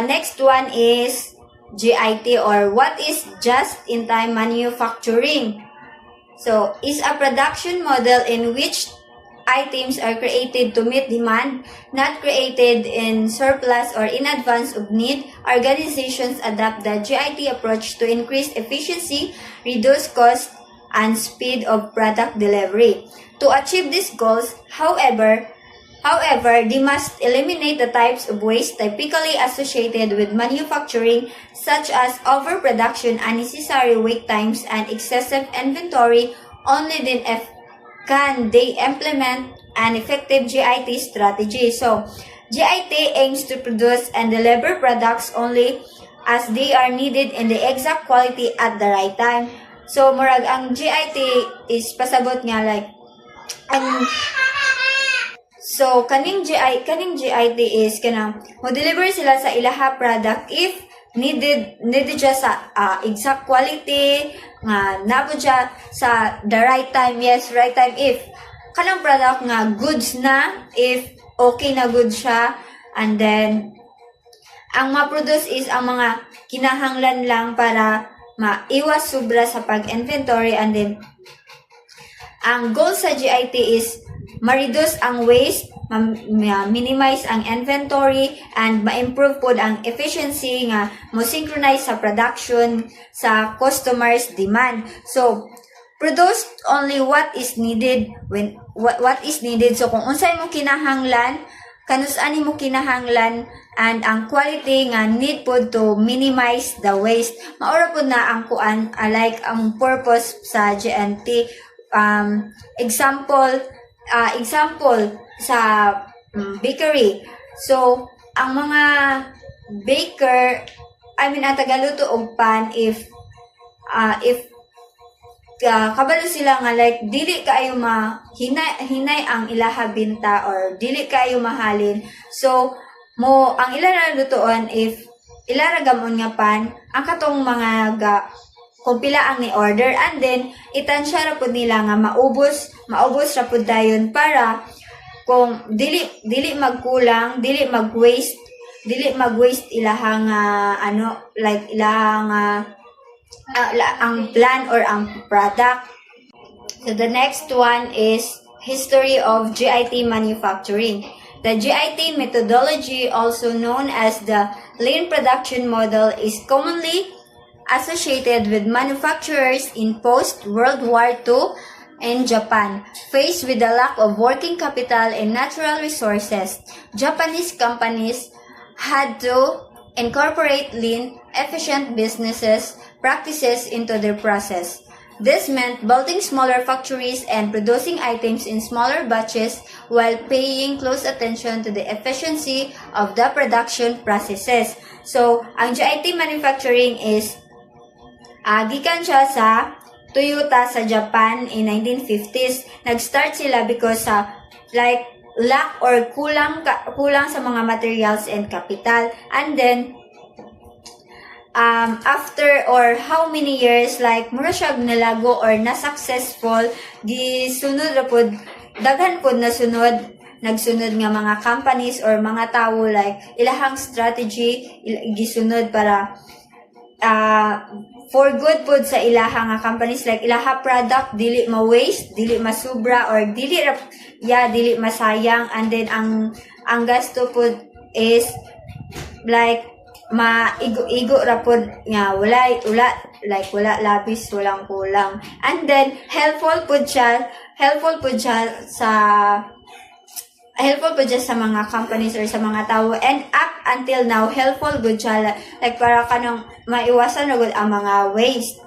Next one is JIT, or what is just-in-time manufacturing. So, is a production model in which items are created to meet demand, not created in surplus or in advance of need. Organizations adapt the GIT approach to increase efficiency, reduce cost, and speed of product delivery. To achieve these goals, however, they must eliminate the types of waste typically associated with manufacturing, such as overproduction, unnecessary wait times, and excessive inventory. Only then can they implement an effective GIT strategy. So, GIT aims to produce and deliver products only as they are needed in the exact quality at the right time. So, murag ang GIT is pasabot nga like, so, kaning GIT is kanang mo-deliver sila sa ilaha product if needed siya sa exact quality, nga nabo siya sa the right time. Yes, right time if kanang product nga goods na, if okay na good siya, and then ang ma-produce is ang mga kinahanglan lang para maiwas sobra sa pag-inventory, and then ang goal sa GIT is ma-reduce ang waste, minimize ang inventory, and ma-improve po ang efficiency nga mo-synchronize sa production sa customers' demand. So, produce only what is needed when what is needed. So, kung unsay mo kinahanglan, kanus-ani mo kinahanglan, and ang quality nga need po to minimize the waste. Maura po na ang kuan, like ang purpose sa GNT. Example sa bakery. So, ang mga baker, ang tagaluto og pan, if kabalo sila nga like dili kaayo hinay ang ilaha binta, or dili kaayo mahalin. So, ang ilara lutoon if ilara gamon nga pan, ang katong mga kung pila ang ni-order, and then itansya ra pud nila nga maubos ra pud dayon, para kung dili magkulang, dili mag-waste ilahang like ilahang ang plan or ang product. So the next one is history of GIT manufacturing. The GIT methodology, also known as the lean production model, is commonly associated with manufacturers in post-World War II in Japan. Faced with the lack of working capital and natural resources, Japanese companies had to incorporate lean, efficient business practices into their process. This meant building smaller factories and producing items in smaller batches while paying close attention to the efficiency of the production processes. So, ang GIT manufacturing is gikan siya sa Toyota sa Japan in 1950s. Nag-start sila because sa like lack or kulang sa mga materials and capital. And then after or how many years, like mura siya nalago or na-successful, gisunod ra pod, daghan pod nagsunod nga mga companies or mga tao, like ilahang strategy gisunod para for good pod sa ilaha nga companies, like ilaha product dili ma-waste, dili masubra, or dili masayang, and then ang gasto pod is like maigo-igo ra pod nga wala labis, walang kulang, and then helpful pod siya sa mga companies or sa mga tao, and up until now helpful good siya, like para kanang maiwasan na gud ang mga waste.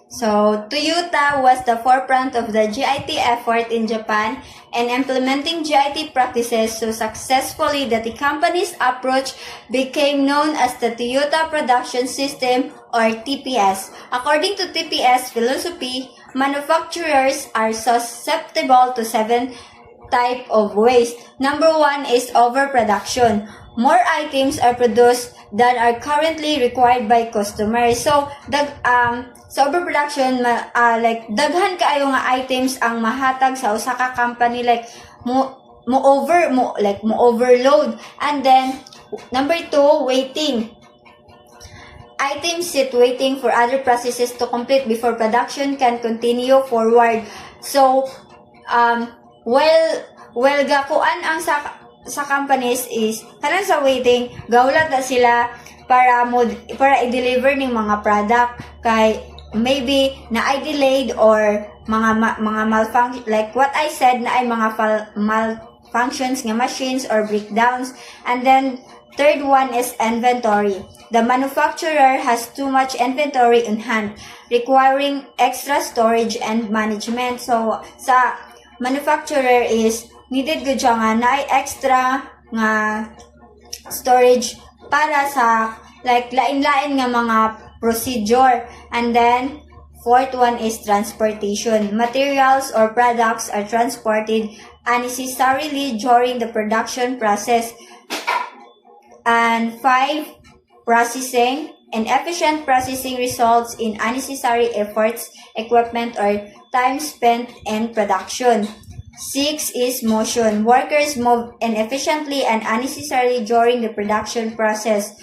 So, Toyota was the forefront of the GIT effort in Japan and implementing GIT practices so successfully that the company's approach became known as the Toyota Production System, or TPS. According to TPS philosophy, manufacturers are susceptible to 7 type of waste. Number 1 is overproduction. More items are produced than are currently required by customers. So, sa overproduction, like daghan kaayo nga items ang mahatag sa usa ka company, like mo overload, and then Number 2, waiting. Items sit waiting for other processes to complete before production can continue forward. So, well gakuan ang sa companies is karon sa waiting, gaulat na sila para i-deliver ning mga product kay maybe na ay delayed or mga malfunction, like what I said, na ay mga malfunctions nga machines or breakdowns. And then third one is inventory. The manufacturer has too much inventory in hand, requiring extra storage and management. So, sa manufacturer is needed gud siya nga na extra nga storage para sa like lain-lain nga mga procedure. And then, fourth one is transportation. Materials or products are transported unnecessarily during the production process. And 5, processing. Inefficient processing results in unnecessary efforts, equipment, or time spent in production. 6 is motion. Workers move inefficiently and unnecessarily during the production process.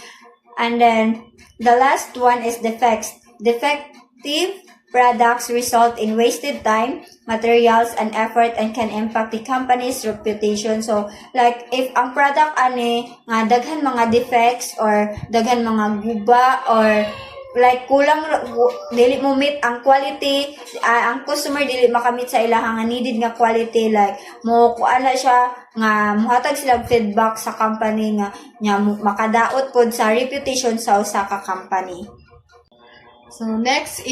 And then, the last one is defects. Defective products result in wasted time, materials, and effort and can impact the company's reputation. So, like, if ang product nga daghan mga defects or daghan mga guba or like kulang dili mo meet ang quality, ang customer dili makamit sa ilahang nga needed nga quality, like mo kuan na siya nga muhatag sila feedback sa company nga makadaot pod sa reputation sa usa ka company. So next is